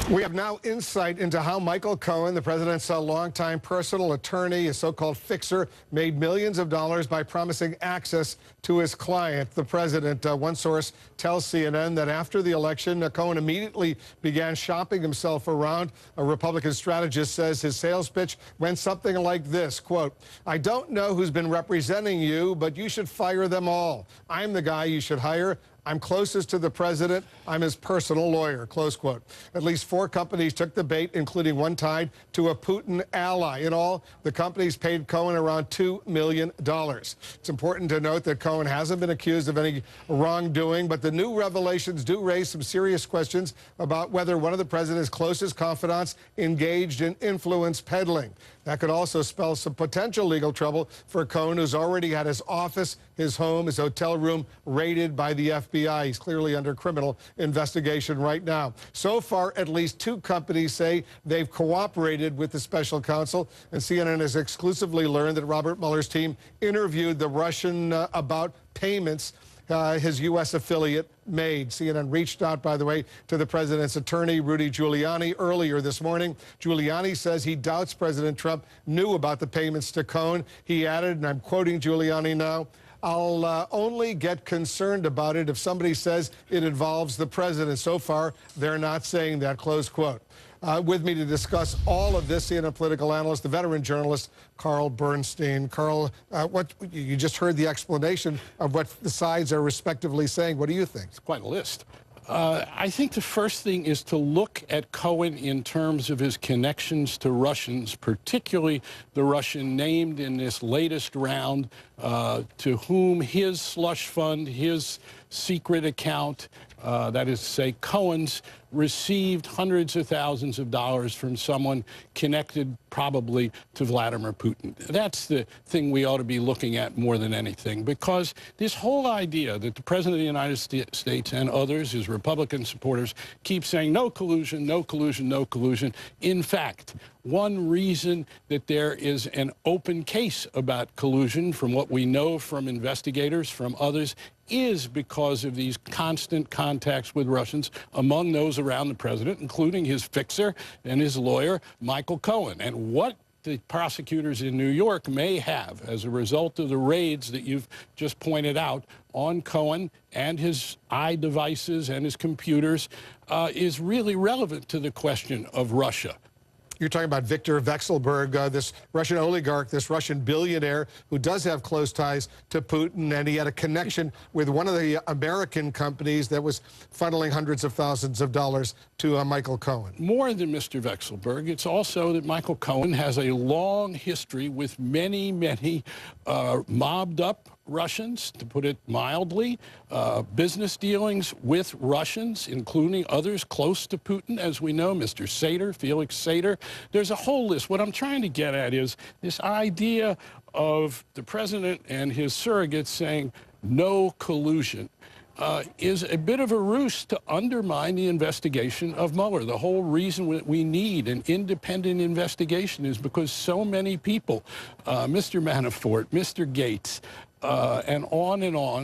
We have now insight into how Michael Cohen, the president's longtime personal attorney, a so-called fixer, made millions of dollars by promising access to his client, the president. One source tells CNN that after the election, Cohen immediately began shopping himself around. A Republican strategist says his sales pitch went something like this, quote, "I don't know who's been representing you, but you should fire them all. I'm the guy you should hire. I'm closest to the president. I'm his personal lawyer," close quote. At least 4 companies took the bait, including one tied to a Putin ally. In all, the companies paid Cohen around $2 million. It's important to note that Cohen hasn't been accused of any wrongdoing, but the new revelations do raise some serious questions about whether one of the president's closest confidants engaged in influence peddling. That could also spell some potential legal trouble for Cohen, who's already had his office, his home, his hotel room raided by the FBI. He's clearly under criminal investigation right now. So far, at least 2 companies say they've cooperated with the special counsel, and CNN has exclusively learned that Robert Mueller's team interviewed the Russian about payments his U.S. affiliate made. CNN reached out, by the way, to the president's attorney, Rudy Giuliani, earlier this morning. Giuliani says he doubts President Trump knew about the payments to Cohen. He added, and I'm quoting Giuliani now, "I'll only get concerned about it if somebody says it involves the president." So far, they're not saying that, close quote. With me to discuss all of this, CNN political analyst, the veteran journalist, Carl Bernstein. Carl, you just heard the explanation of what the sides are respectively saying. What do you think? It's quite a list. I think the first thing is to look at Cohen in terms of his connections to Russians, particularly the Russian named in this latest round, to whom his slush fund, his secret account, that is to say Cohen's, received hundreds of thousands of dollars from someone connected probably to Vladimir Putin. That's the thing we ought to be looking at more than anything, because this whole idea that the President of the United States and others, his Republican supporters, keep saying no collusion, no collusion, no collusion. In fact, one reason that there is an open case about collusion, from what we know from investigators, from others, is because of these constant contacts with Russians, among those around the president, including his fixer and his lawyer, Michael Cohen. And what the prosecutors in New York may have as a result of the raids that you've just pointed out on Cohen and his devices and his computers is really relevant to the question of Russia. You're talking about Viktor Vekselberg, this Russian oligarch, this Russian billionaire who does have close ties to Putin, and he had a connection with one of the American companies that was funneling hundreds of thousands of dollars to Michael Cohen. More than Mr. Vekselberg, it's also that Michael Cohen has a long history with many, many mobbed-up Russians, to put it mildly, business dealings with Russians, including others close to Putin, as we know, Mr. Sater, Felix Sater. There's a whole list. What I'm trying to get at is this idea of the president and his surrogates saying no collusion. Is a bit of a ruse to undermine the investigation of Mueller. The whole reason that we need an independent investigation is because so many people, Mr. Manafort, Mr. Gates, and on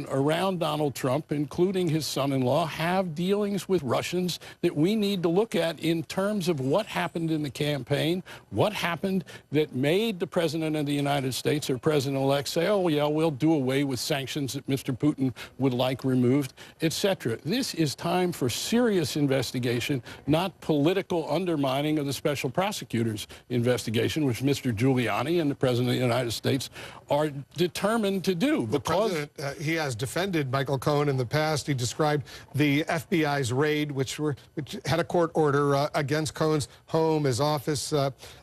around Donald Trump, including his son-in-law, have dealings with Russians that we need to look at in terms of what happened in the campaign, what happened that made the President of the United States or President-elect say, oh, yeah, we'll do away with sanctions that Mr. Putin would like removed, etc. This is time for serious investigation, not political undermining of the special prosecutor's investigation, which Mr. Giuliani and the President of the United States are determined to do. The president, he has defended Michael Cohen in the past. He described the FBI's raid, which had a court order against Cohen's home, his office,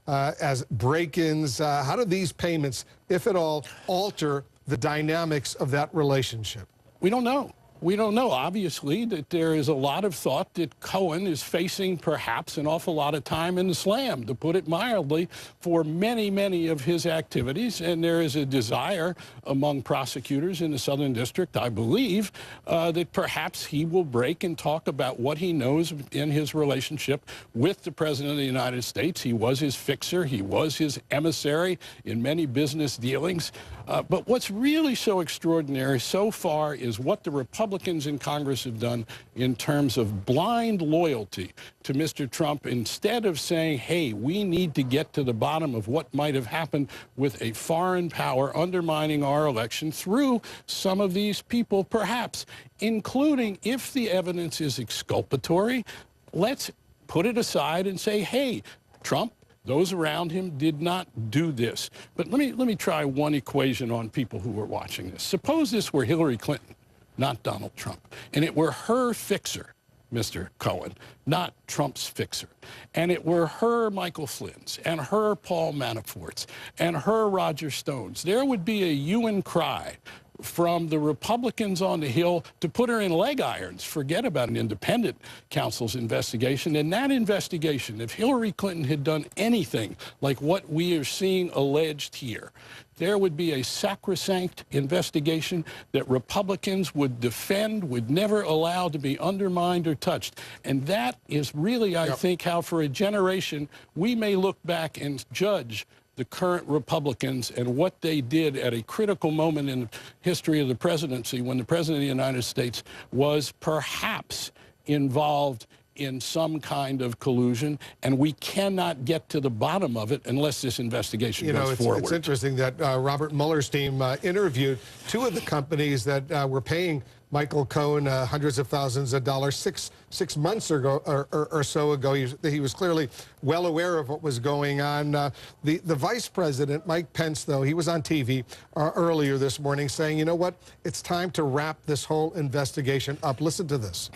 as break-ins. How do these payments, if at all, alter the dynamics of that relationship? We don't know. We don't know. Obviously, that there is a lot of thought that Cohen is facing perhaps an awful lot of time in the slam, to put it mildly, for many, many of his activities. And there is a desire among prosecutors in the Southern District, I believe, that perhaps he will break and talk about what he knows in his relationship with the President of the United States. He was his fixer. He was his emissary in many business dealings. But what's really so extraordinary so far is what the Republicans Republicans in Congress have done in terms of blind loyalty to Mr. Trump, instead of saying, hey, we need to get to the bottom of what might have happened with a foreign power undermining our election through some of these people, perhaps, including, if the evidence is exculpatory, let's put it aside and say, hey, Trump, those around him did not do this. But let me try one equation on people who are watching this. Suppose this were Hillary Clinton, not Donald Trump, and it were her fixer, Mr. Cohen, not Trump's fixer. And it were her Michael Flynn's and her Paul Manafort's and her Roger Stone's. There would be a hue and cry from the Republicans on the Hill to put her in leg irons. Forget about an independent counsel's investigation. In that investigation, if Hillary Clinton had done anything like what we are seeing alleged here, there would be a sacrosanct investigation that Republicans would defend, would never allow to be undermined or touched. And that is really, I think, how for a generation we may look back and judge the current Republicans and what they did at a critical moment in the history of the presidency, when the President of the United States was perhaps involved in some kind of collusion, and we cannot get to the bottom of it unless this investigation goes forward. It's interesting that Robert Mueller's team interviewed two of the companies that were paying Michael Cohen hundreds of thousands of dollars six months ago or so ago. He was clearly well aware of what was going on. The Vice President, Mike Pence, though, he was on TV earlier this morning saying, you know what, it's time to wrap this whole investigation up. Listen to this.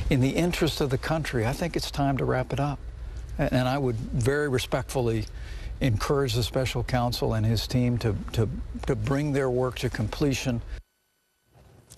In the interest of the country, I think it's time to wrap it up. And I would very respectfully encourage the special counsel and his team to bring their work to completion.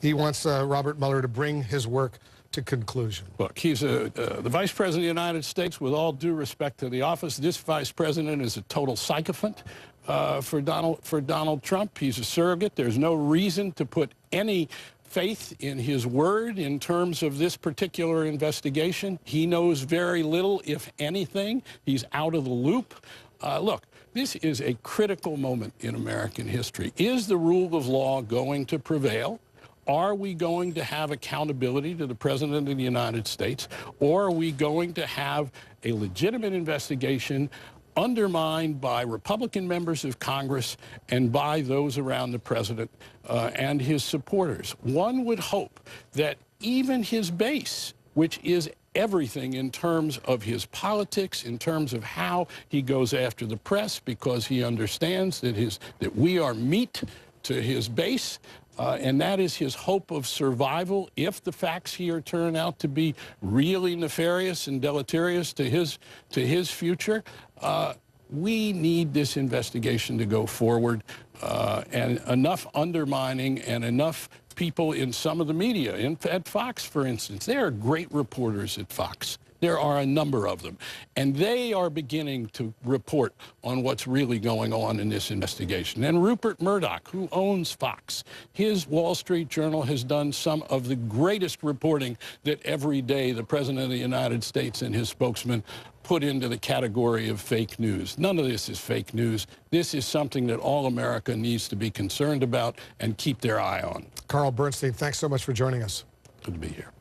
He wants Robert Mueller to bring his work to conclusion. Look, he's the Vice President of the United States. With all due respect to the office, this Vice President is a total sycophant for Donald Trump. He's a surrogate. There's no reason to put any faith in his word in terms of this particular investigation. He knows very little, if anything. He's out of the loop. Look, this is a critical moment in American history. Is the rule of law going to prevail? Are we going to have accountability to the President of the United States, or are we going to have a legitimate investigation undermined by Republican members of Congress and by those around the President and his supporters? One would hope that even his base, which is everything in terms of his politics, in terms of how he goes after the press, because he understands that we are meat to his base, and that is his hope of survival if the facts here turn out to be really nefarious and deleterious to his future. We need this investigation to go forward, and enough undermining and enough people in some of the media, at Fox, for instance. There are great reporters at Fox. There are a number of them, and they are beginning to report on what's really going on in this investigation. And Rupert Murdoch, who owns Fox, his Wall Street Journal has done some of the greatest reporting that every day the President of the United States and his spokesman put into the category of fake news. None of this is fake news. This is something that all America needs to be concerned about and keep their eye on. Carl Bernstein, thanks so much for joining us. Good to be here.